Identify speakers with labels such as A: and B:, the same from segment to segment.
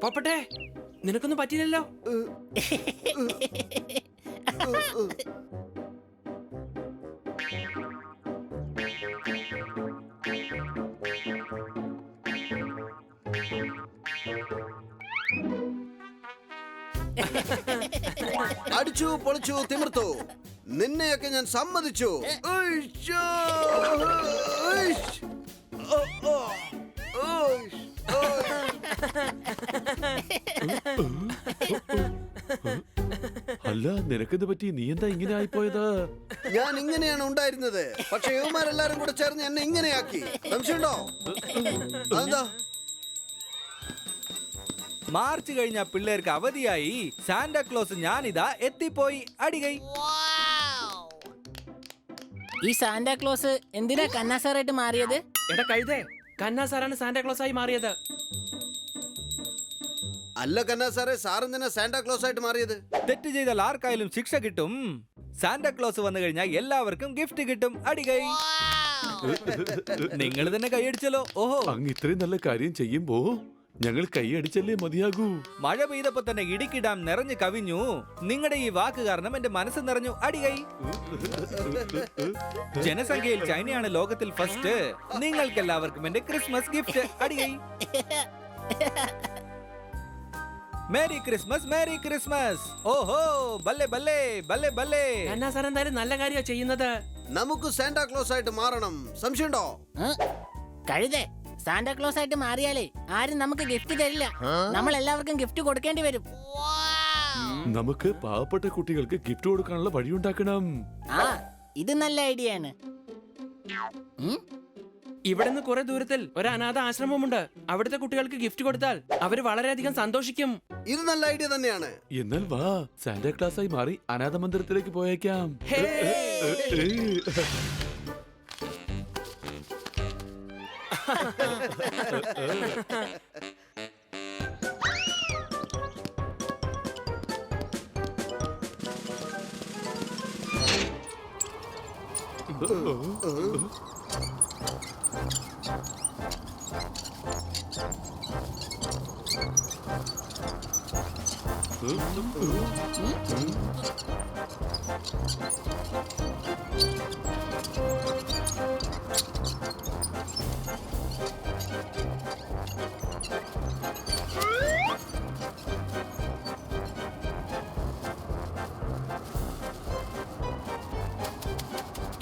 A: പോപ്പട്ടെ, നിനക്കൊന്നും പറ്റിയില്ലല്ലോ.
B: അടിച്ചു പൊളിച്ചു തിമിർത്തു, നിന്നെയൊക്കെ ഞാൻ സമ്മതിച്ചു.
C: അല്ല, നിനക്കെന്ത് പറ്റി? നീ എന്താ ഇങ്ങനെ ആയിപ്പോയത്?
B: ഞാൻ ഇങ്ങനെയാണ് ഉണ്ടായിരുന്നത്, പക്ഷെ ഇവന്മാരെല്ലാരും കൂടെ ചേർന്ന് എന്നെ ഇങ്ങനെയാക്കി. സംശയമുണ്ടോ? അതെന്താ?
D: മാർച്ച് കഴിഞ്ഞ പിള്ളേർക്ക് അവധിയായി. സാന്റാക്ലോസ് ഞാനിതാ എത്തിപ്പോയി. അടികൈ.
E: ഈ സാന്റാക്ലോസ് എന്തിനാ കന്നാസാറായിട്ട് മാറിയത്?
A: എടാ കഴുതേ, കന്നാ സാറാണ് സാന്റാക്ലോസ് ആയി മാറിയത്.
B: അല്ല കന്നാ സാറേ, സാറെന്തിനാ സാന്റാക്ലോസ് ആയിട്ട് മാറിയത്?
D: തെറ്റ് ചെയ്താൽ ആർക്കായാലും ശിക്ഷ കിട്ടും. സാന്റാക്ലോസ് വന്നു കഴിഞ്ഞാൽ എല്ലാവർക്കും ഗിഫ്റ്റ് കിട്ടും. അടികൈ. നിങ്ങൾ തന്നെ കൈയടിച്ചല്ലോ. ഓഹോ,
C: അങ്ങ് ഇത്രയും നല്ല കാര്യം ചെയ്യുമ്പോ ഞങ്ങൾ കൈയടിച്ചല്ലേ മതിയാകൂ.
D: മഴ പെയ്തപ്പോ തന്നെ ഇടുക്കി ഡാം നിറഞ്ഞു കവിഞ്ഞു. നിങ്ങളുടെ ഈ വാക്ക് കാരണം എന്റെ മനസ്സ് നിറഞ്ഞു. അടികൈ. ജനസംഖ്യയിൽ ചൈനയാണ് ലോകത്തിൽ ഫസ്റ്റ്. നിങ്ങൾക്ക് എല്ലാവർക്കും എന്റെ ക്രിസ്മസ് ഗിഫ്റ്റ്. അടികൈ. Merry Christmas, merry Christmas. ഓഹോ, ബല്ലേ ബല്ലേ ബല്ലേ ബല്ലേ.
A: കന്നാ സാർ എന്തായാലും നല്ല കാര്യമാണ് ചെയ്യുന്നത്.
B: നമുക്ക് സാന്റാക്ലോസ് ആയിട്ട് മാറണം. സംശയമുണ്ടോ?
E: കഴുതേ, സാന്റാക്ലോസ് ആയിട്ട് മാറിയാലേ ആരും നമുക്ക് ഗിഫ്റ്റ് തരില്ല. നമ്മൾ എല്ലാവർക്കും ഗിഫ്റ്റ് കൊടുക്കേണ്ടി വരും.
C: നമുക്ക് പാവപ്പെട്ട കുട്ടികൾക്ക് ഗിഫ്റ്റ് കൊടുക്കാനുള്ള വഴിയുണ്ടാക്കണം.
E: ആ, ഇത് നല്ല ഐഡിയ ആണ്.
A: ഇവിടെ നിന്ന് കുറെ ദൂരത്തിൽ ഒരു അനാഥ ആശ്രമമുണ്ട്. അവിടുത്തെ കുട്ടികൾക്ക് ഗിഫ്റ്റ് കൊടുത്താൽ അവര് വളരെയധികം സന്തോഷിക്കും.
B: ഇത് നല്ല ഐഡിയ തന്നെയാണ്.
C: എന്നാൽ വാ, സാന്റാക്ലോസ് ആയി മാറി അനാഥ മന്ദിരത്തിലേക്ക് പോയേക്കാം.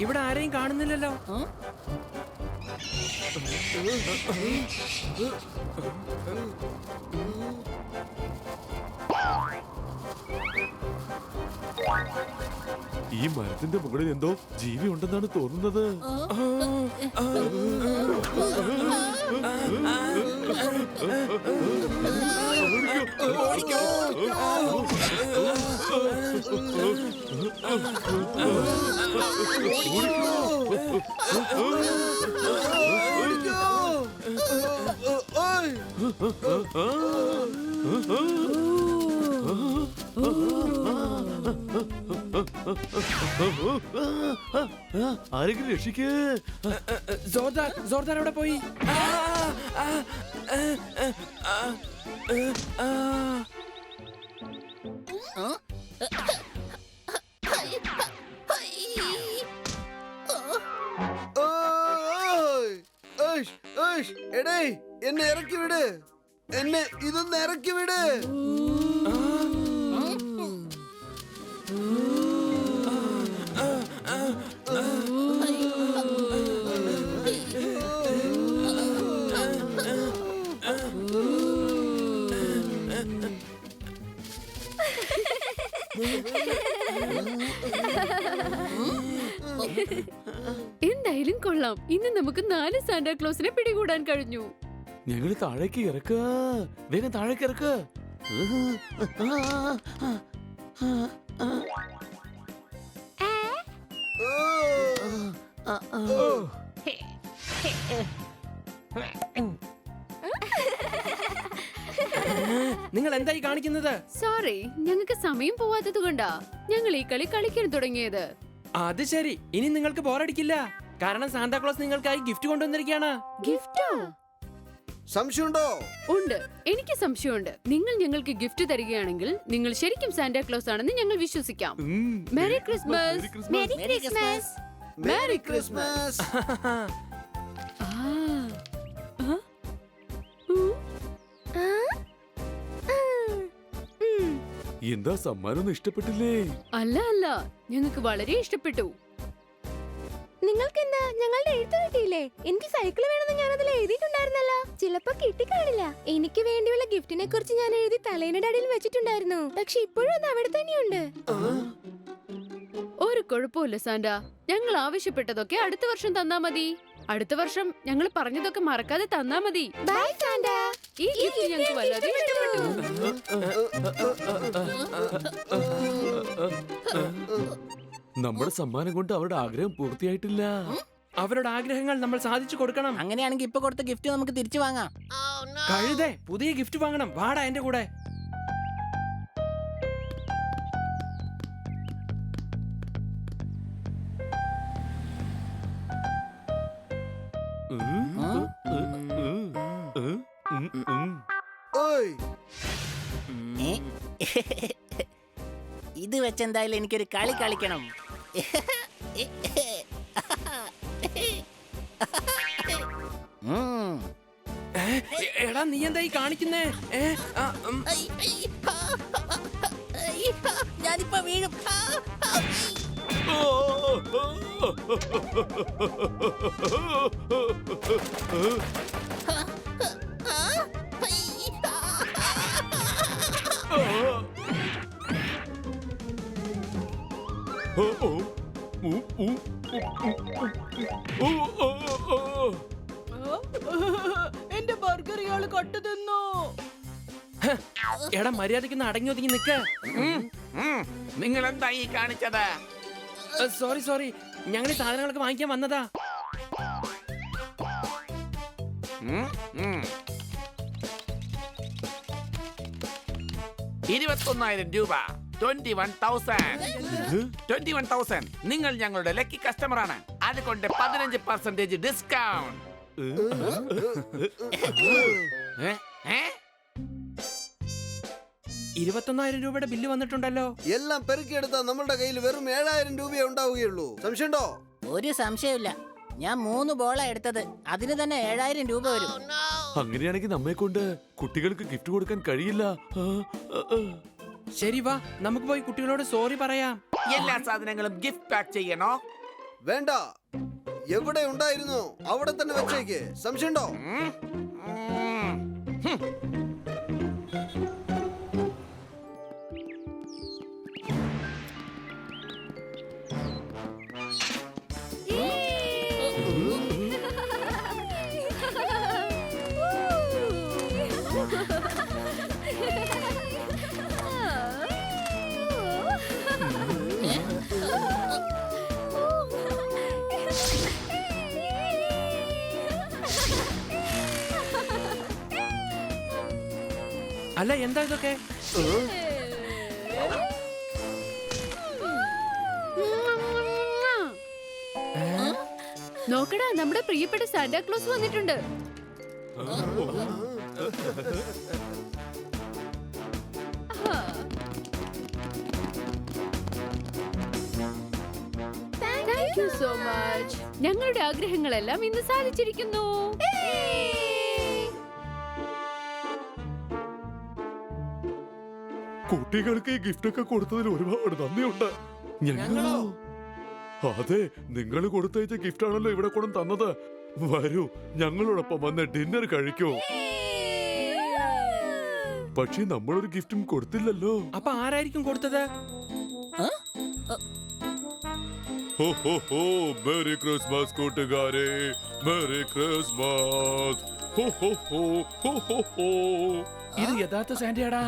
A: ഇവിടെ ആരെയും കാണുന്നില്ലല്ലോ.
C: ഈ മരത്തിന്റെ മുകളിൽ എന്തോ ജീവി ഉണ്ടെന്നാണ് തോന്നുന്നത്. ആരെങ്കിലും രക്ഷിക്ക്.
A: ജോർദാർ അവിടെ പോയി.
B: എടേ, എന്നെ ഇറക്കി വിട്. എന്നെ ഇതൊന്ന് ഇറക്കി വിട്.
F: എന്തായാലും കൊള്ളാം. ഇന്ന് നമുക്ക് 4 സാന്റാക്ലോസിനെ പിടികൂടാൻ കഴിഞ്ഞു.
C: ഞങ്ങൾ താഴേക്ക് ഇറക്കുക. വേഗം താഴേക്ക് ഇറക്കുക.
A: നിങ്ങൾ എന്തായി കാണിക്കുന്നത്?
F: സോറി, ഞങ്ങൾക്ക് സമയം പോവാത്തത് കൊണ്ടാ ഞങ്ങൾ ഈ കളി കളിക്കാൻ തുടങ്ങിയത്.
A: അത് ശരി, ഇനി നിങ്ങൾക്ക് ബോറടിക്കില്ല. കാരണം സാന്താക്ലോസ് നിങ്ങൾക്കായി ഗിഫ്റ്റ് കൊണ്ടുവന്നിരിക്കുകയാണ്.
F: ഗിഫ്റ്റോ?
B: സംശയമുണ്ടോ?
F: ഉണ്ട്, എനിക്ക് സംശയമുണ്ട്. നിങ്ങൾ ഞങ്ങൾക്ക് ഗിഫ്റ്റ് തരികയാണെങ്കിൽ നിങ്ങൾ ശരിക്കും സാന്റാക്ലോസ് ആണെന്ന് ഞങ്ങൾ വിശ്വസിക്കാം. Merry Christmas.
E: Merry Christmas.
B: Merry Christmas.
F: ആ. ആ? ഉം.
C: എന്താ സമ്മാനം ഇഷ്ടപ്പെട്ടില്ലേ?
F: അല്ല അല്ല, ഞങ്ങൾക്ക് വളരെ ഇഷ്ടപ്പെട്ടു.
G: നിങ്ങൾക്ക് എന്താ ഞങ്ങളുടെ എഴുത്ത് കിട്ടിയില്ലേ? എനിക്ക് സൈക്കിൾ വേണമെന്ന് ഞാൻ അതിൽ എഴുതിയിട്ടുണ്ടായിരുന്നല്ലോ. ചിലപ്പോ കിട്ടിക്കാണില്ല. എനിക്ക് വേണ്ടിയുള്ള ഗിഫ്റ്റിനെ കുറിച്ച് ഞാൻ എഴുതി തലേയുടെ അടിയിൽ വെച്ചിട്ടുണ്ടായിരുന്നു. പക്ഷെ ഇപ്പോഴും അത് അവിടെ തന്നെയുണ്ട്.
F: ഒരു കുഴപ്പമില്ല സാന്റ, ഞങ്ങൾ ആവശ്യപ്പെട്ടതൊക്കെ അടുത്ത വർഷം തന്നാ മതി. അടുത്ത വർഷം ഞങ്ങൾ പറഞ്ഞതൊക്കെ മറക്കാതെ തന്നാ മതി.
G: By Santa.
F: ഈ ഗിഫ്റ്റ് ഞങ്ങൾക്ക് വല്ലാതെ ഇഷ്ടപ്പെട്ടു.
C: നമ്മുടെ സമ്മാനം കൊണ്ട് അവരുടെ ആഗ്രഹം പൂർത്തിയായിട്ടില്ല.
A: അവരുടെ ആഗ്രഹങ്ങൾ നമ്മൾ സാധിച്ചു കൊടുക്കണം.
E: അങ്ങനെയാണെങ്കിൽ ഇപ്പൊ കൊടുത്ത ഗിഫ്റ്റ് നമുക്ക് തിരിച്ചു വാങ്ങാം.
A: കഴുതേ, പുതിയ ഗിഫ്റ്റ് വാങ്ങണം. വാടാ എന്റെ കൂടെ.
B: ഓയ്,
E: ഇത് വെച്ചെന്തായാലും എനിക്കൊരു കളി കളിക്കണം.
A: എടാ, നീ എന്തായി കാണിക്കുന്നേ?
E: ഞാനിപ്പോ വീഴും.
H: എന്റെ ബർഗർ ഇയാള് കട്ടു തിന്നു.
A: എടാ, മര്യാദയ്ക്ക് അടങ്ങി ഒതുങ്ങി നിക്ക്.
I: നിങ്ങൾ എന്താ ഈ കാണിച്ചത്?
A: സോറി സോറി, ഞങ്ങൾ ഈ സാധനങ്ങളൊക്കെ വാങ്ങിക്കാൻ വന്നതാ.
I: 21,000 രൂപ. 21,000. നിങ്ങൾ ഞങ്ങളുടെ ലക്കി കസ്റ്റമർ ആണ്. അതുകൊണ്ട് 15% ഡിസ്കൗണ്ട്.
A: 21,000 രൂപയുടെ ബില്ല് വന്നിട്ടുണ്ടല്ലോ.
B: എല്ലാം പെറുക്കിയെടുത്താ നമ്മളുടെ കയ്യിൽ വെറും 7,000 രൂപയെ ഉണ്ടാവുകയുള്ളൂ. സംശയമുണ്ടോ?
E: ഒരു സംശയമില്ല. ഞാൻ 3 ബോളാ എടുത്തത്. അതിന് തന്നെ 7,000 രൂപ വരും.
C: അങ്ങനെയാണെങ്കിൽ നമ്മെ കൊണ്ട് കുട്ടികൾക്ക് ഗിഫ്റ്റ് കൊടുക്കാൻ കഴിയില്ല.
A: ശരി, വാ നമുക്ക് പോയി കുട്ടികളോട് സോറി പറയാം.
I: എല്ലാ സാധനങ്ങളും ഗിഫ്റ്റ് പാക്ക് ചെയ്യണോ?
B: വേണ്ട, എവിടെ ഉണ്ടായിരുന്നു അവിടെ തന്നെ വെച്ചേക്ക്. സംശയമുണ്ടോ?
A: അല്ല, എന്താ ഇതൊക്കെ?
F: നോക്കടാ, നമ്മുടെ പ്രിയപ്പെട്ട സാന്റാക്ലോസ് വന്നിട്ടുണ്ട്. Thank you so much. ഞങ്ങളുടെ ആഗ്രഹങ്ങളെല്ലാം ഇന്ന് സാധിച്ചിരിക്കുന്നു.
C: കുട്ടികൾക്ക് ഈ ഗിഫ്റ്റ് ഒക്കെ കൊടുത്തതിൽ ഒരുപാട് നന്ദിയുണ്ട്. ഞങ്ങളോ? അതെ, നിങ്ങൾ കൊടുത്തയച്ച ഗിഫ്റ്റ് ആണല്ലോ ഇവിടെ കൊണ്ടും തന്നത്. വരൂ, ഞങ്ങളോടൊപ്പം വന്ന് ഡിന്നർ കഴിക്കൂ. പക്ഷെ നമ്മളൊരു ഗിഫ്റ്റും കൊടുത്തില്ലല്ലോ.
A: അപ്പൊ ആരായിരിക്കും കൊടുത്തത്?
C: ഹോ ഹോ ഹോ, മെറി ക്രിസ്മസ് കൂട്ടുകാരെ, മെറി ക്രിസ്മസ്. ഹോ ഹോ ഹോ, ഹോ ഹോ ഹോ.
A: ഇത് യഥാർത്ഥ സാന്റയാടാ.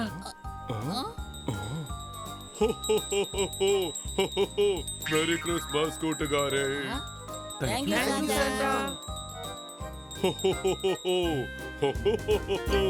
C: മെറി ക്രിസ്മസ് കൂട്ടുകാരെ.
E: Thank you Santa.
C: ഹോ ഹോ ഹോ ഹോ ഹോ ഹോ ഹോ ഹോ.